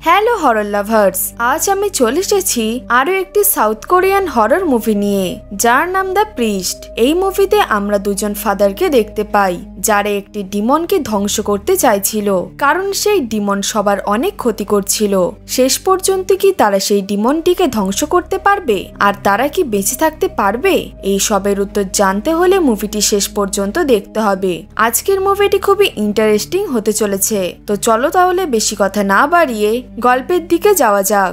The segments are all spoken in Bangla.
হ্যালো হরর লাভার্স, আজ আমি চলে এসেছি আরো একটি সাউথ কোরিয়ান হরর মুভি নিয়ে, যার নাম দ্য প্রিস্ট। এই মুভিতে আমরা দুজন ফাদারকে দেখতে পাই যারা একটি ডিমনকে ধ্বংস করতে চাইছিল, কারণ সেই ডিমন সবার অনেক ক্ষতি করছিল। শেষ পর্যন্ত কি তারা সেই ডিমনটিকে ধ্বংস করতে পারবে, আর তারা কি বেঁচে থাকতে পারবে? এই সবের উত্তর জানতে হলে মুভিটি শেষ পর্যন্ত দেখতে হবে। আজকের মুভিটি খুবই ইন্টারেস্টিং হতে চলেছে, তো চলো তাহলে বেশি কথা না বাড়িয়ে গল্পের দিকে যাওয়া যাক।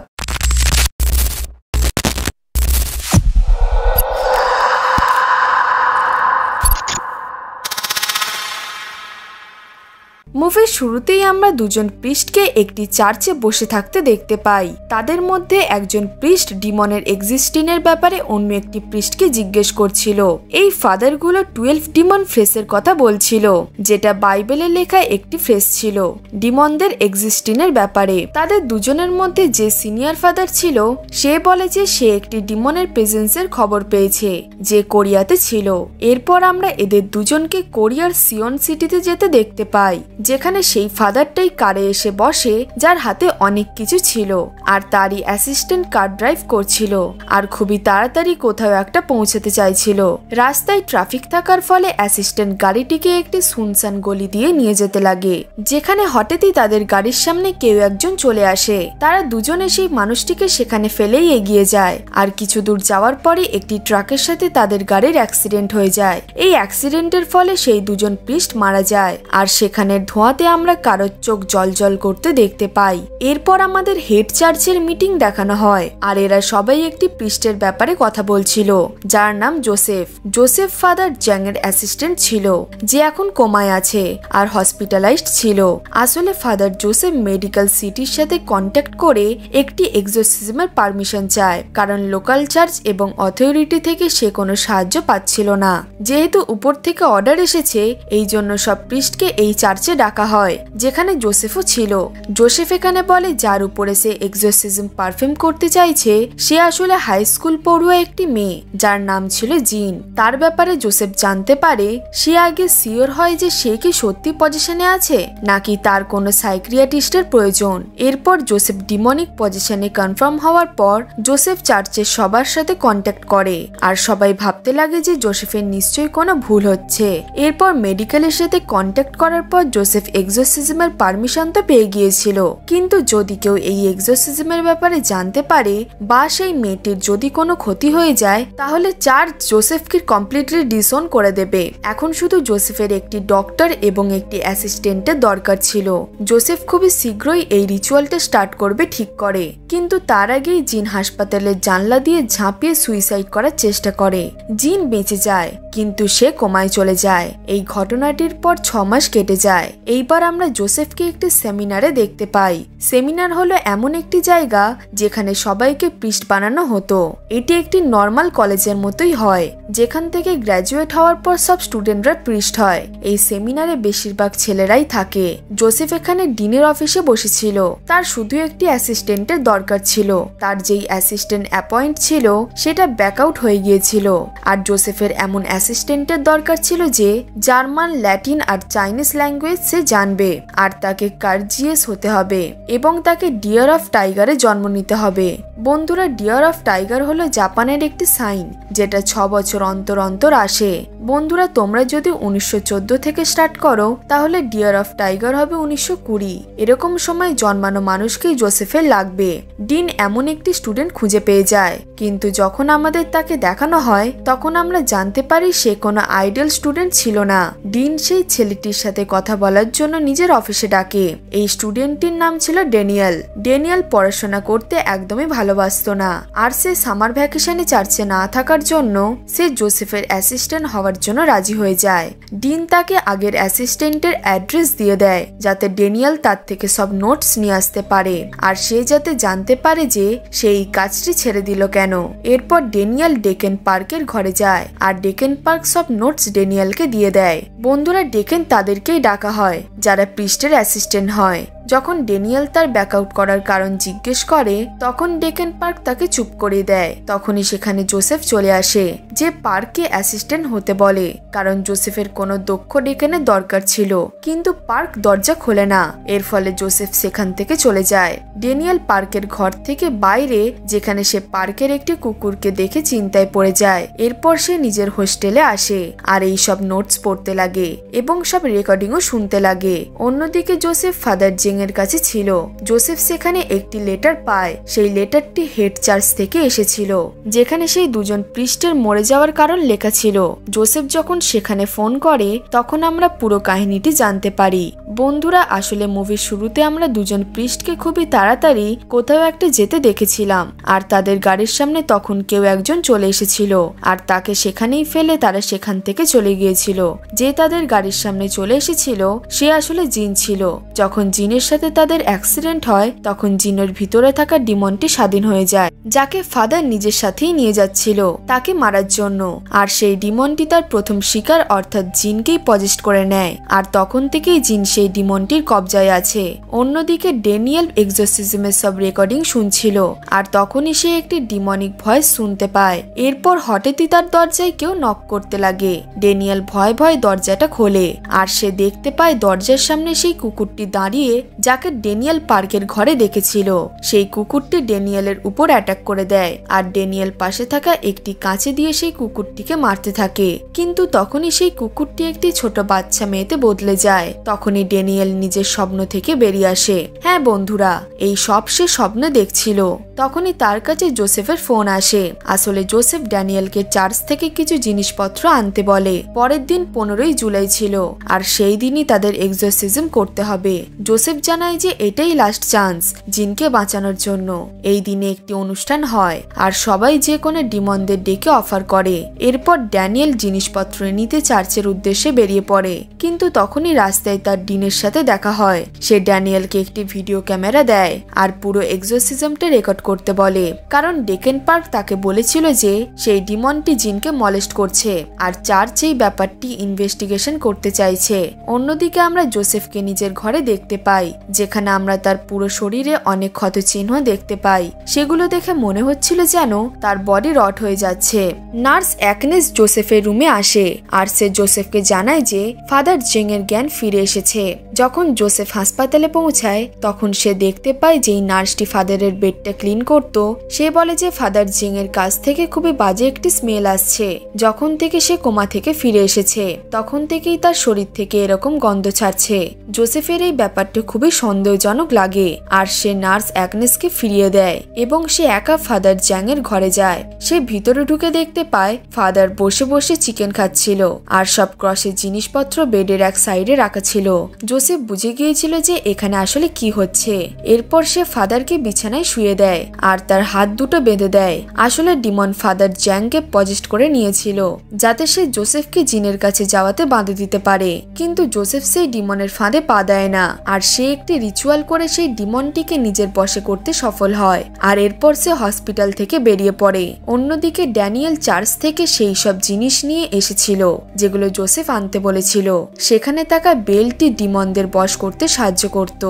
মুভির শুরুতেই আমরা দুজন প্রিস্টকে একটি চার্চে বসে থাকতে দেখতে পাই। তাদের মধ্যে একজন প্রিস্ট ডিমনের এক্সিস্টিংয়ের ব্যাপারে অন্য একটি প্রিস্টকে জিজ্ঞেস করছিল। এই ফাদারগুলো 12 ডিমন ফ্রেসের কথা বলছিল, যেটা বাইবেলে লেখা একটি ফ্রেস ছিল ডিমনদের এক্সিস্টিংয়ের ব্যাপারে। তাদের দুজনের মধ্যে যে সিনিয়র ফাদার ছিল সে বলে যে সে একটি ডিমনের প্রেজেন্সের খবর পেয়েছে যে কোরিয়াতে ছিল। এরপর আমরা এদের দুজনকে কোরিয়ার সিওন সিটিতে যেতে দেখতে পাই, যেখানে সেই ফাদারটাই কারে এসে বসে যার হাতে অনেক কিছু ছিল, আর তারই অ্যাসিস্ট্যান্ট কার ড্রাইভ করছিল আর খুবই তাড়াতাড়ি কোথাও একটা পৌঁছাতে চাইছিল। রাস্তায় ট্রাফিক থাকার ফলে অ্যাসিস্ট্যান্ট গাড়িটিকে একটি সুনসান গলি দিয়ে নিয়ে যেতে লাগে, যেখানে হঠাৎই তাদের গাড়ির সামনে কেউ একজন চলে আসে। তারা দুজনে সেই মানুষটিকে সেখানে ফেলেই এগিয়ে যায়, আর কিছু দূর যাওয়ার পরে একটি ট্রাকের সাথে তাদের গাড়ির অ্যাক্সিডেন্ট হয়ে যায়। এই অ্যাক্সিডেন্টের ফলে সেই দুজন প্রিস্ট মারা যায়, আর সেখানের ধোঁয়াতে আমরা কারোর চোখ জলজল করতে দেখতে পাই। এরপর আমাদের হেড চার্চের মিটিং দেখানো হয়, আর এরা সবাই একটি প্রিস্টের ব্যাপারে কথা বলছিল যার নাম জোসেফ। জোসেফ ফাদার জ্যাং এর অ্যাসিস্ট্যান্ট ছিল, যে এখন কোমায় আছে আর হসপিটালাইজড ছিল। আসলে ফাদার জোসেফ মেডিকেল সিটির সাথে কন্ট্যাক্ট করে একটি এক্সোরসিজমের পারমিশন চায়, কারণ লোকাল চার্চ এবং অথরিটি থেকে সে কোনো সাহায্য পাচ্ছিল না। যেহেতু উপর থেকে অর্ডার এসেছে, এই জন্য সব প্রিস্টকে এই চার্চে ডাকা হয়, যেখানে জোসেফও ছিল। জোসেফ এখানে বলে যার উপরে সে এক্সোরসিজম পারফর্ম করতে চাইছে সে আসলে হাই স্কুল পড়ুয়া একটি মেয়ে যার নাম ছিল জিন। তার ব্যাপারে জোসেফ জানতে পারে সে আগে শিওর হয় যে সে কি সত্যি পজিশনে আছে নাকি তার কোনো সাইক্রিয়াটিস্টের প্রয়োজন। এরপর জোসেফ ডিমনিক পজিশনে কনফার্ম হওয়ার পর জোসেফ চার্চের সবার সাথে কন্ট্যাক্ট করে, আর সবাই ভাবতে লাগে যে জোসেফের নিশ্চয়ই কোনো ভুল হচ্ছে। এরপর মেডিকেলের সাথে কন্ট্যাক্ট করার পর জোসেফ এক্সোরসিজমের পারমিশন তো পেয়ে গিয়েছিল, কিন্তু যদি কেউ এই এক্সোরসিজমের ব্যাপারে জানতে পারে বা সেই মেয়েটির যদি কোনো ক্ষতি হয়ে যায়, তাহলে চার্চ জোসেফকে কমপ্লিটলি ডিসওন করে দেবে। এখন শুধু জোসেফের একটি ডক্টর এবং একটি অ্যাসিস্ট্যান্টের দরকার ছিল। জোসেফ খুবই শীঘ্রই এই রিচুয়ালটা স্টার্ট করবে ঠিক করে, কিন্তু তার আগেই জিন হাসপাতালের জানলা দিয়ে ঝাঁপিয়ে সুইসাইড করার চেষ্টা করে। জিন বেঁচে যায়, কিন্তু সে কোমায় চলে যায়। এই ঘটনাটির পর 6 মাস কেটে যায়। এইবার আমরা জোসেফকে একটি সেমিনারে দেখতে পাই। সেমিনার হলো এমন একটি জায়গা যেখানে সবাইকে প্রিস্ট বানানো হতো। এটি একটি নর্মাল কলেজের মতোই হয়, যেখান থেকে গ্র্যাজুয়েট হওয়ার পর সব স্টুডেন্টরা প্রিস্ট হয়। এই সেমিনারে বেশিরভাগ ছেলেরাই থাকে। জোসেফ এখানে ডিনের অফিসে বসেছিল। তার শুধু একটি অ্যাসিস্ট্যান্টের দরকার ছিল। তার যেই অ্যাসিস্ট্যান্ট অ্যাপয়েন্ট ছিল সেটা ব্যাকআউট হয়ে গিয়েছিল, আর জোসেফের এমন অ্যাসিস্ট্যান্টের দরকার ছিল যে জার্মান, ল্যাটিন আর চাইনিজ ল্যাঙ্গুয়েজ সে জানবে, আর তাকে কার্জিয়াস হতে হবে এবং তাকে ডিয়ার অফ টাইগারে জন্ম নিতে হবে। বন্ধুরা, ডিয়ার অফ টাইগার হলো জাপানের একটি সাইন যেটা 6 বছর অন্তর অন্তর আসে। বন্ধুরা, তোমরা যদি 1914 থেকে স্টার্ট করো তাহলে ডিয়ার অফ টাইগার হবে 1920। এরকম সময় জন্মানো মানুষকেই জোসেফের লাগবে। ডিন এমন একটি স্টুডেন্ট খুঁজে পেয়ে যায়, কিন্তু যখন আমাদের তাকে দেখানো হয় তখন আমরা জানতে পারি সে কোনো আইডল স্টুডেন্ট ছিল না। ডিন সেই ছেলেটির সাথে কথা বলার জন্য নিজের অফিসে ডাকে। এই স্টুডেন্টটির নাম ছিল ড্যানিয়েল। ড্যানিয়েল পড়াশোনা করতে একদমই ভালোবাসতো না, আর সে সামার ভ্যাকেশনে চার্চে না থাকার জন্য সে জোসেফের অ্যাসিস্ট্যান্ট হওয়ার জন্য রাজি হয়ে যায়। ডিন তাকে আগের অ্যাসিস্ট্যান্টের অ্যাড্রেস দিয়ে দেয় যাতে ড্যানিয়েল তার থেকে সব নোটস নিয়ে আসতে পারে, আর সে যাতে জানতে পারে যে সে এই কাজটি ছেড়ে দিল কেন। এরপর ড্যানিয়েল ডেকেন পার্কের ঘরে যায়, আর ডেকেন পার্ক সব নোটস ড্যানিয়েলকে দিয়ে দেয়। বন্ধুরা, ডেকেন তাদেরকেই ডাকা হয়। হয় যারা প্রিস্টের অ্যাসিস্ট্যান্ট হয়। যখন ড্যানিয়েল তার ব্যাকআউট করার কারণ জিজ্ঞেস করে তখন ডেকেন পার্ক তাকে চুপ করে দেয়। তখনই সেখানে জোসেফ চলে আসে, যে পার্ককে অ্যাসিস্ট্যান্ট হতে বলে, কারণ জোসেফের কোনো দক্ষ ডেকেনের দরকার ছিল। কিন্তু পার্ক দরজা খোলে না, এর ফলে জোসেফ সেখান থেকে চলে যায়। ড্যানিয়েল পার্কের ঘর থেকে বাইরে, যেখানে সে পার্কের একটি কুকুরকে দেখে চিন্তায় পড়ে যায়। এরপর সে নিজের হোস্টেলে আসে আর এই সব নোটস পড়তে লাগে এবং সব রেকর্ডিংও শুনতে লাগে। অন্যদিকে জোসেফ ফাদার জেং এর কাছে ছিল। জোসেফ সেখানে একটি লেটার পায়। সেই লেটারটি হেড চার্চ থেকে এসেছিল, যেখানে সেই দুজন প্রিস্টের মরে যাওয়ার কারণ লেখা ছিল। জোসেফ যখন সেখানে ফোন করে তখন আমরা পুরো কাহিনীটি জানতে পারি। বন্ধুরা, আসলে মুভির শুরুতে আমরা দুজন প্রিস্টকে খুবই তাড়াতাড়ি কোথাও একটা যেতে দেখেছিলাম, আর তাদের গাড়ির সামনে তখন কেউ একজন চলে এসেছিল আর তাকে সেখানেই ফেলে তারা সেখান থেকে চলে গিয়েছিল। যে তাদের গাড়ির সামনে চলে এসেছিল সে আসলে জিন ছিল। যখন জিনের সাথে তাদের অ্যাক্সিডেন্ট হয় তখন জিনের ভিতরে থাকা ডিমনটি স্বাধীন হয়ে যায়, যাকে ফাদার নিজের সাথেই নিয়ে যাচ্ছিল তাকে মারার জন্য। আর সেই ডিমনটি তার প্রথম শিকার অর্থাৎ জিনকেই পজেস্ট করে নেয়, আর তখন থেকেই জিন সেই ডিমনটির কবজায় আছে। অন্যদিকে ড্যানিয়েল এক্সোরসিজমের সব রেকর্ডিং শুনছিল, আর তখনই সে একটি ডিমনিক ভয়েস শুনতে পায়। এরপর হঠাৎই তার দরজায় কেউ নক করতে লাগে। ড্যানিয়েল ভয় ভয় দরজাটা খোলে, আর সে দেখতে পায় দরজার সামনে সেই কুকুরটি দাঁড়িয়ে, যাকে ড্যানিয়েল পার্কের ঘরে দেখেছিল। সেই কুকুরটি ড্যানিয়েলের উপর অ্যাটাক করে দেয়, আর ড্যানিয়েল পাশে থাকা একটি কাঁচি দিয়ে সেই কুকুরটিকে মারতে থাকে। কিন্তু তখনই সেই কুকুরটি একটি ছোট বাচ্চা মেয়েতে বদলে যায়। তখনই ড্যানিয়েল নিজের স্বপ্ন থেকে বেরিয়ে আসে। হ্যাঁ বন্ধুরা, এই সব সে স্বপ্নে দেখছিল। তখনই তার কাছে জোসেফের ফোন আসে। আসলে জোসেফ ড্যানিয়েলকে চার্চ থেকে কিছু জিনিসপত্র আনতে বলে। পরের দিন 15 জুলাই ছিল, আর সেই দিনই তাদের এক্সোরসিজম করতে হবে। জোসেফ জানায় যে এটাই লাস্ট চান্স জিনকে বাঁচানোর জন্য। এই দিনে একটি অনুষ্ঠান হয়, আর সবাই যে কোনো ডিমনদের ডেকে অফার করে। এরপর ড্যানিয়েল জিনিসপত্র নিতে চার্চের উদ্দেশ্যে বেরিয়ে পড়ে, কিন্তু তখনই রাস্তায় তার ডিনের সাথে দেখা হয়। সে ড্যানিয়েলকে একটি ভিডিও ক্যামেরা দেয় আর পুরো এক্সোরসিজমটা রেকর্ড করতে বলে, কারণ ডেকেন পার্ক তাকে বলেছিল যে সেই ডিমনটি জিনকে মলেস্ট করছে, আর চার্চ এই ব্যাপারটি ইনভেস্টিগেশন করতে চাইছে। অন্যদিকে আমরা জোসেফকে নিজের ঘরে দেখতে পাই, যেখানে আমরা তার পুরো শরীরে অনেক ক্ষত চিহ্ন দেখতে পাই। সেগুলো দেখে মনে হচ্ছিল যেন তার বডি রট হয়ে যাচ্ছে। নার্স অ্যাগনেস জোসেফের রুমে আসে, আর সে জোসেফকে জানায় যে ফাদার জেং এর জ্ঞান ফিরে এসেছে। যখন জোসেফ হাসপাতালে পৌঁছায় তখন সে দেখতে পায় যেই নার্সটি ফাদারের বেডটা ক্লিন করত, সে বলে যে ফাদার জেং এর কাছ থেকে খুবই বাজে একটি স্মেল আসছে। যখন থেকে সে কোমা থেকে ফিরে এসেছে তখন থেকেই তার শরীর থেকে এরকম গন্ধ ছাড়ছে। জোসেফের এই ব্যাপারটা খুবই সন্দেহজনক লাগে, আর সে নার্স অ্যাগনেসকে ফিরিয়ে দেয় এবং সে একা ফাদার জ্যাং এর ঘরে যায়। সে ভিতরে ঢুকে দেখতে পায় ফাদার বসে বসে চিকেন খাচ্ছিল, আর সব ক্রসের জিনিসপত্র বেডের এক সাইডে রাখা ছিল। জোসেফ বুঝে গিয়েছিল যে এখানে আসলে কি হচ্ছে। এরপর সে ফাদারকে বিছানায় শুয়ে দেয় আর তার হাত দুটো বেঁধে দেয়। আসলে ডিমন ফাদার জ্যাংকে পজেস্ট করে নিয়েছিল, যাতে সে জোসেফকে জিনের কাছে যাওয়াতে বাঁধে দিতে পারে। কিন্তু জোসেফ সেই ডিমনের ফাঁদে পা দেয় না, আর সে একটি রিচুয়াল করে সেই ডিমনটিকে নিজের বশে করতে সফল হয়। আর এরপর সে হসপিটাল থেকে বেরিয়ে পড়ে। অন্যদিকে ড্যানিয়েল চার্চ থেকে সেই সব জিনিস নিয়ে এসেছিল যেগুলো জোসেফ আনতে বলেছিল। সেখানে থাকা বেলটি ডিমনদের বশ করতে সাহায্য করত,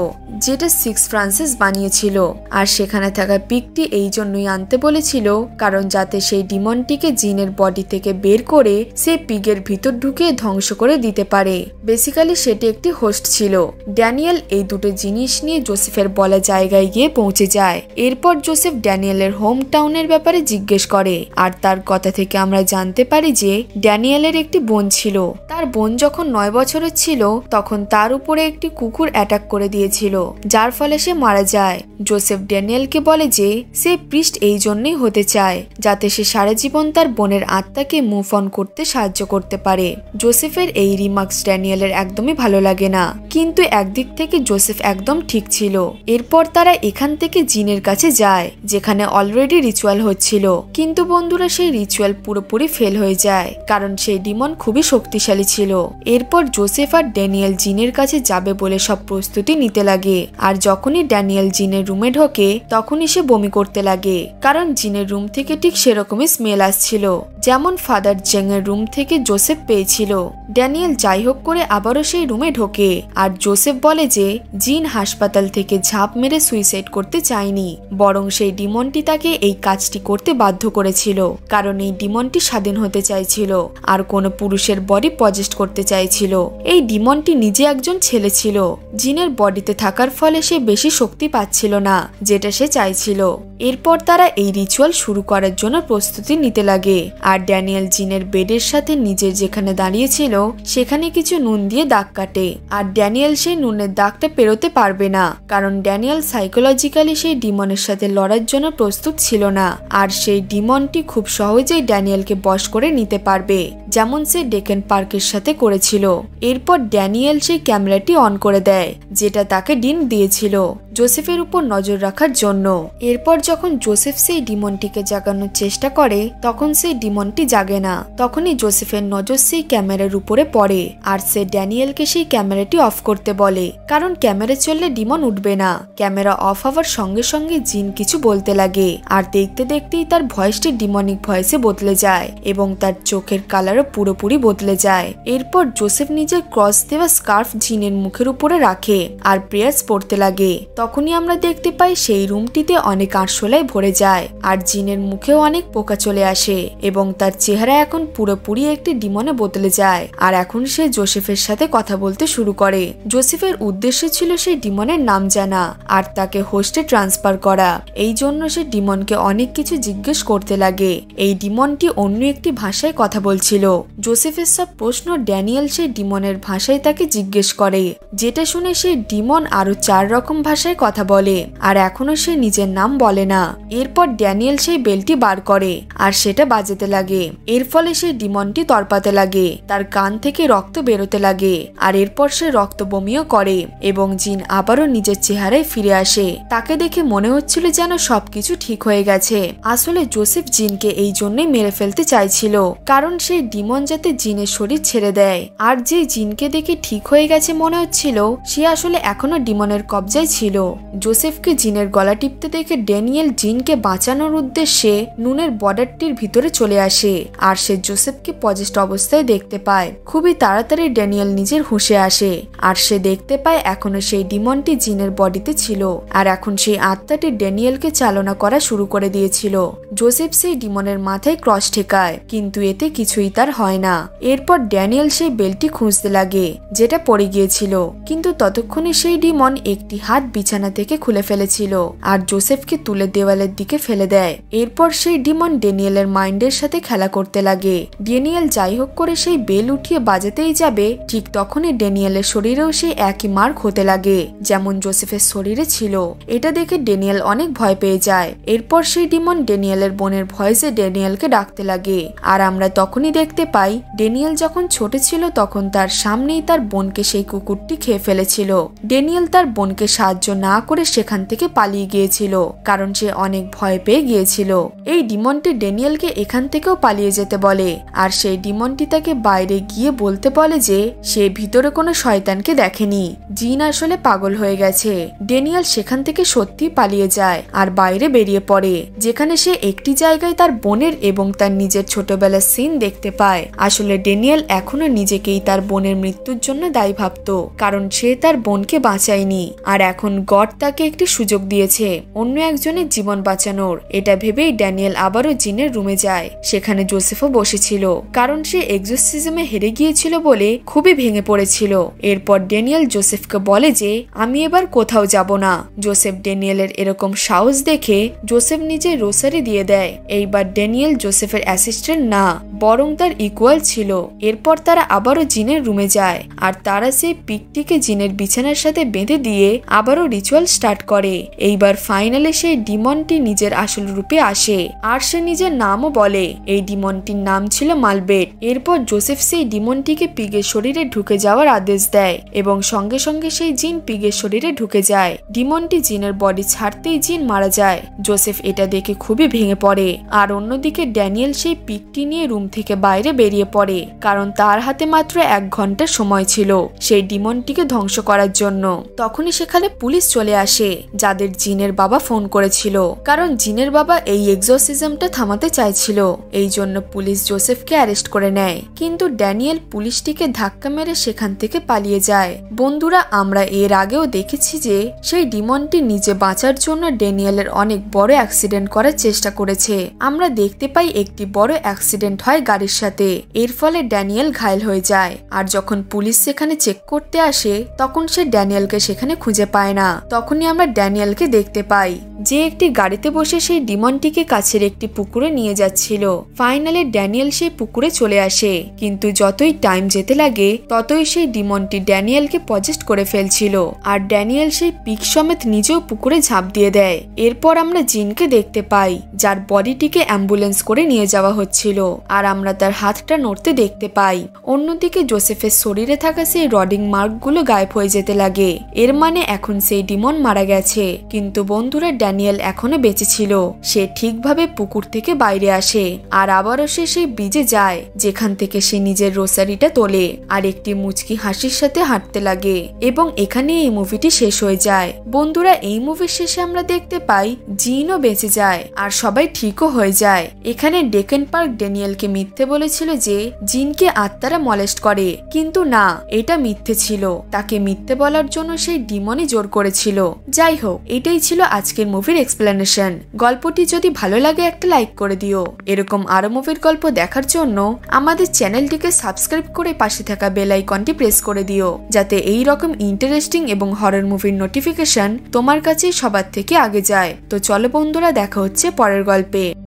যেটা 6 ফ্রান্সিস বানিয়েছিল। আর সেখানে থাকা পিগটি এই জন্যই আনতে বলেছিল, কারণ যাতে সেই ডিমনটিকে জিনের বডি থেকে বের করে সে পিগের ভিতর ঢুকে ধ্বংস করে দিতে পারে। বেসিক্যালি সেটি একটি হোস্ট ছিল। ড্যানিয়েল এই দুটো জিনিস নিয়ে জোসেফের বলা জায়গায় গিয়ে পৌঁছে যায়। এরপর জোসেফ ড্যানিয়েলের হোম টাউনের ব্যাপারে জিজ্ঞেস করে, আর তার কথা থেকে আমরা জানতে পারি যে ড্যানিয়েলের একটি বোন ছিল। তার বোন যখন 9 বছরের ছিল তখন তার উপরে একটি কুকুর অ্যাটাক করে দিয়েছিল, যার ফলে সে মারা যায়। জোসেফ ড্যানিয়েলকে বলে যে সে প্রিস্ট এই জন্যই হতে চায়, যাতে সে সারা জীবন তার বোনের আত্মাকে মুভ অন করতে সাহায্য করতে পারে। জোসেফের এই রিমার্কস ড্যানিয়েলের একদমই ভালো লাগে না, কিন্তু একদিক থেকে জোসেফ একদম ঠিক ছিল। এরপর তারা এখান থেকে জিনের কাছে যায়, যেখানে অলরেডি রিচুয়াল হচ্ছিল। কিন্তু বন্ধুরা, সেই রিচুয়াল পুরোপুরি ফেল হয়ে যায়, কারণ সেই ডিমন খুবই শক্তিশালী ছিল। এরপর জোসেফ আর ড্যানিয়েল জিনের কাছে যাবে বলে সব প্রস্তুতি নিতে লাগে। আর যখনই ড্যানিয়েল জিনের রুমে ঢোকে তখনই সে বমি করতে লাগে, কারণ জিনের রুম থেকে ঠিক সেরকমই স্মেল আসছিল। যেমন ফাদার জেং এর রুম থেকে জোসেফ পেয়েছিল। ড্যানিয়েল যাই হোক করে আবারও সেই রুমে ঢোকে আর জোসেফ বলে যে জিন হাসপাতাল থেকে ঝাঁপ মেরে সুইসাইড করতে চায়নি, বরং সেই ডিমনটি তাকে এই কাজটি করতে বাধ্য করেছিল, কারণ এই ডিমনটি স্বাধীন হতে চাইছিল আর কোনো পুরুষের বডি পজেস্ট করতে চাইছিল। এই ডিমনটি নিজে একজন ছেলে ছিল, জিনের বডিতে থাকার ফলে সে বেশি শক্তি পাচ্ছিল না যেটা সে চাইছিল। এরপর তারা এই রিচুয়াল শুরু করার জন্য প্রস্তুতি নিতে লাগে আর ড্যানিয়েল জিনের বেডের সাথে নিজের যেখানে দাঁড়িয়েছিল সেখানে কিছু নুন দিয়ে দাগ কাটে। আর ড্যানিয়েল সেই নুনের দাগটা পেরোতে পারবে না, কারণ ড্যানিয়েল সাইকোলজিক্যালি সেই ডিমনের সাথে লড়ার জন্য প্রস্তুত ছিল না আর সেই ডিমনটি খুব সহজেই ড্যানিয়েলকে বশ করে নিতে পারবে, যেমন সে ডেকেন পার্কের সাথে করেছিল। এরপর ড্যানিয়েল সেই ক্যামেরাটি অন করে দেয় যেটা তাকে ডিন দিয়েছিল জোসেফের উপর নজর রাখার জন্য। এরপর যখন জোসেফ সেই ডিমনটিকে জাগানোর চেষ্টা করে তখন সেই ডিমনটি জাগে না। তখনই জোসেফের নজর সেই ক্যামেরার উপরে পড়ে আর সে ড্যানিয়েলকে সেই ক্যামেরাটি অফ করতে বলে, কারণ ক্যামেরা চললে ডিমন উঠবে না। ক্যামেরা অফ হওয়ার সঙ্গে সঙ্গে জিন কিছু বলতে লাগে আর দেখতে দেখতেই তার ভয়েসটি ডিমনিক ভয়েসে বদলে যায় এবং তার চোখের কালারও পুরোপুরি বদলে যায়। এরপর জোসেফ নিজের ক্রস দেওয়া স্কার্ফ জিনের মুখের উপরে রাখে আর প্রেয়ার্স পড়তে লাগে। তখনই আমরা দেখতে পাই সেই রুমটিতে অনেক আরশোলায় ভরে যায় আর জিনের মুখেও অনেক পোকা চলে আসে এবং তার চেহারা এখন পুরোপুরি একটি ডিমনে বদলে যায় আর এখন সে জোসেফের সাথে কথা বলতে শুরু করে। জোসেফের উদ্দেশ্য ছিল সেই ডিমনের নাম জানা আর তাকে হোস্টে ট্রান্সফার করা। এই জন্য সে ডিমনকে অনেক কিছু জিজ্ঞেস করতে লাগে। এই ডিমনটি অন্য একটি ভাষায় কথা বলছিল। জোসেফের সব প্রশ্ন ড্যানিয়েল সেই ডিমনের ভাষায় তাকে জিজ্ঞেস করে, যেটা শুনে সেই ডিমন আরো 4 রকম ভাষায় কথা বলে আর এখনো সে নিজের নাম বলে না। এরপর ড্যানিয়েল সেই বেলটি বার করে আর সেটা বাজাতে লাগে। এর ফলে সেই ডিমনটি তরপাতে লাগে, তার কান থেকে রক্ত বেরোতে লাগে আর এরপর সে রক্ত বমিও করে এবং জিন আবারও নিজের চেহারায় ফিরে আসে। তাকে দেখে মনে হচ্ছিল যেন সবকিছু ঠিক হয়ে গেছে। আসলে জোসেফ জিনকে এই জন্যই মেরে ফেলতে চাইছিল, কারণ সেই ডিমন যাতে জিনের শরীর ছেড়ে দেয়। আর যে জিনকে দেখে ঠিক হয়ে গেছে মনে হচ্ছিল সে আসলে এখনো ডিমনের কবজায় ছিল। জোসেফকে জিনের গলা টিপতে দেখে ড্যানিয়েল জিনকে বাঁচানোর উদ্দেশ্যে নুনের বর্ডারটির ভিতরে চলে আসে আর সে জোসেফকে পজেস্ট অবস্থায় দেখতে পায়। খুবই তাড়াতাড়ি ড্যানিয়েল নিজের হুঁশে আসে আর সে দেখতে পায় এখনো সেই ডিমনটি জিনের বডিতে ছিল আর এখন সেই আত্মাটি ড্যানিয়েলকে চালনা করা শুরু করে দিয়েছিল। জোসেফ সেই ডিমনের মাথায় ক্রস ঠেকায়, কিন্তু এতে কিছুই তার হয় না। এরপর ড্যানিয়েল সেই বেলটি খুঁজতে লাগে যেটা পড়ে গিয়েছিল, কিন্তু ততক্ষণে সেই ডিমন একটি হাত বিছানা থেকে খুলে ফেলেছিল আর জোসেফকে তুলে দেওয়ালের দিকে ফেলে দেয়। এরপর সেই ডিমন ড্যানিয়েলের মাইন্ডের সাথে খেলা করতে লাগে। ড্যানিয়েল যাই হোক করে সেই বেল উঠিয়ে বাজাতেই যাবে, ঠিক তখনই ড্যানিয়েলের শরীরেও সেই একই মার্ক হতে লাগে যেমন জোসেফের শরীরে ছিল। এটা দেখে ড্যানিয়েল অনেক ভয় পেয়ে যায়। এরপর সেই ডিমন ড্যানিয়েলের বোনের ভয়েসে ড্যানিয়েলকে ডাকতে লাগে আর আমরা তখনই দেখতে পাই ড্যানিয়েল যখন ছোট ছিল তখন তার সামনেই তার বোনকে সেই কুকুরটি খেয়ে ফেলেছিল। ড্যানিয়েল তার বোনকে সাহায্য না করে সেখান থেকে পালিয়ে গিয়েছিল, কারণ সে অনেক ভয় পেয়ে গিয়েছিল। এই ডিমনটি ড্যানিয়েলকে এখান থেকেও পালিয়ে যেতে বলে আর সেই ডিমনটি তাকে বাইরে গিয়ে বলতে বলে যে সে ভিতরে কোনো শয়তানকে দেখেনি, জিন আসলে পাগল হয়ে গেছে। ড্যানিয়েল সেখান থেকে সত্যি পালিয়ে যায় আর বাইরে বেরিয়ে পড়ে, যেখানে সে একটি জায়গায় তার বোনের এবং তার নিজের ছোটবেলার সিন দেখতে পায়। আসলে ড্যানিয়েল এখনো নিজেকেই তার বোনের মৃত্যুর জন্য দায়ী ভাবত, কারণ সে তার বোনকে বাঁচায়নি আর এখন গড তাকে একটি সুযোগ দিয়েছে অন্য একজনের জীবন বাঁচানোর। এটা ভেবেই ড্যানিয়েল আবারও জিনের রুমে যায়। সেখানে জোসেফও বসেছিল, কারণ সে এক্সোরসিজমে হেরে গিয়েছিল বলে খুবই ভেঙে পড়েছিল। এরপর ড্যানিয়েল জোসেফকে বলে যে আমি এবার কোথাও যাব না। জোসেফ ড্যানিয়েলের এরকম সাহস দেখে জোসেফ নিজে রোসারি দিয়ে দেয়। এইবার ড্যানিয়েল জোসেফের অ্যাসিস্ট্যান্ট না, বরং তার ইকুয়াল ছিল। এরপর তারা আবারও জিনের রুমে যায় আর তারা সেই পিকটিকে জিনের বিছানার সাথে বেঁধে দিয়ে আবারও রিচুয়াল স্টার্ট করে। এইবার ফাইনালে সেই ডিমনটি নিজের আসল রূপে আসে আর সে নিজের নামও বলে। এই ডিমনটির নাম ছিল মালবেট। এরপর জোসেফ সেই ডিমনটিকে পিগের শরীরে ঢুকে যাওয়ার আদেশ দেয় এবং সঙ্গে সঙ্গে সেই জিন পিগের শরীরে ঢুকে যায়। ডিমনটি জিনের বডি ছাড়তেই জিন মারা যায়। জোসেফ এটা দেখে খুবই ভেঙে পড়ে আর অন্যদিকে ড্যানিয়েল সেই পিকটি নিয়ে রুম থেকে বাইরে বেরিয়ে পড়ে, কারণ তার হাতে মাত্র 1 ঘন্টা সময় ছিল সেই ডিমনটিকে ধ্বংস করার জন্য। তখনই সেখানে পুলিশ চলে আসে, যাদের জিনের বাবা ফোন করেছিল, কারণ জিনের বাবা এই এক্সোরসিজমটা থামাতে চাইছিল। এই জন্য পুলিশ জোসেফকে অ্যারেস্ট করে নেয়, কিন্তু ড্যানিয়েল পুলিশটিকে ধাক্কা মেরে সেখান থেকে পালিয়ে যায়। বন্ধুরা, আমরা এর আগেও দেখেছি যে সেই ডিমনটি নিজে বাঁচার জন্য ড্যানিয়েলের অনেক বড় অ্যাক্সিডেন্ট করার চেষ্টা করেছে। আমরা দেখতে পাই একটি বড় অ্যাক্সিডেন্ট হয় গাড়ির সাথে, এর ফলে ড্যানিয়েল ঘায়েল হয়ে যায়। আর যখন পুলিশ সেখানে চেক করতে আসে তখন সে ড্যানিয়েলকে সেখানে খুঁজে পায় না। তখনই আমরা ড্যানিয়েলকে দেখতে পাই যে একটি গাড়িতে বসে সেই ডিমনটিকে কাছের একটি পুকুরে নিয়ে যাচ্ছিল। ফাইনালি ড্যানিয়েল সেই পুকুরে চলে আসে, কিন্তু যতই টাইম যেতে লাগে ততই সেই ডিমনটি ড্যানিয়েলকে পজেস্ট করে ফেলছিল, আর ড্যানিয়েল সেই পিক সমেত নিজেও পুকুরে ঝাঁপ দিয়ে দেয়। এরপর আমরা জিনকে দেখতে পাই, যার বডিটিকে অ্যাম্বুলেন্স করে নিয়ে যাওয়া হচ্ছিল, আর আমরা তার হাতটা নড়তে দেখতে পাই। অন্যদিকে জোসেফের শরীরে থাকা সেই রডিং মার্কগুলো গায়েব হয়ে যেতে লাগে, এর মানে এখন সেই ডিমন মারা গেছে। কিন্তু বন্ধুরা, ড্যানিয়েল এখনো বেঁচে ছিল। সে ঠিকভাবে পুকুর থেকে বাইরে আসে, আর আবারও সে সেই ব্রিজে যায় যেখান থেকে সে নিজের রোসারিটা তোলে, আর একটি মুচকি হাসির সাথে হাঁটতে লাগে। এবং এখানে এই মুভিটি শেষ হয়ে যায়। বন্ধুরা, এই মুভির শেষে আমরা দেখতে পাই জিনও বেঁচে যায়, আর সবাই ঠিকও হয়ে যায়। এখানে ডেকেন পার্ক ড্যানিয়েলকে মিথ্যে বলেছিল যে জিনকে আত্মারা মলেস্ট করে, কিন্তু না, এটা মিথ্যে ছিল। তাকে মিথ্যে বলার জন্য সেই ডিমনই জোর করেছিল। যাই হোক, এটাই ছিল আজকের মুভির এক্সপ্লেনেশন। গল্পটি যদি ভালো লাগে একটা লাইক করে দিও। এরকম আরো মুভির গল্প দেখার জন্য আমাদের চ্যানেলটিকে সাবস্ক্রাইব করে পাশে থাকা বেল আইকনটি প্রেস করে দিও, যাতে এই রকম ইন্টারেস্টিং এবং হরর মুভির নোটিফিকেশন তোমার কাছে সবার থেকে আগে যায়। তো চলো বন্ধুরা, দেখা হচ্ছে পরের গল্পে।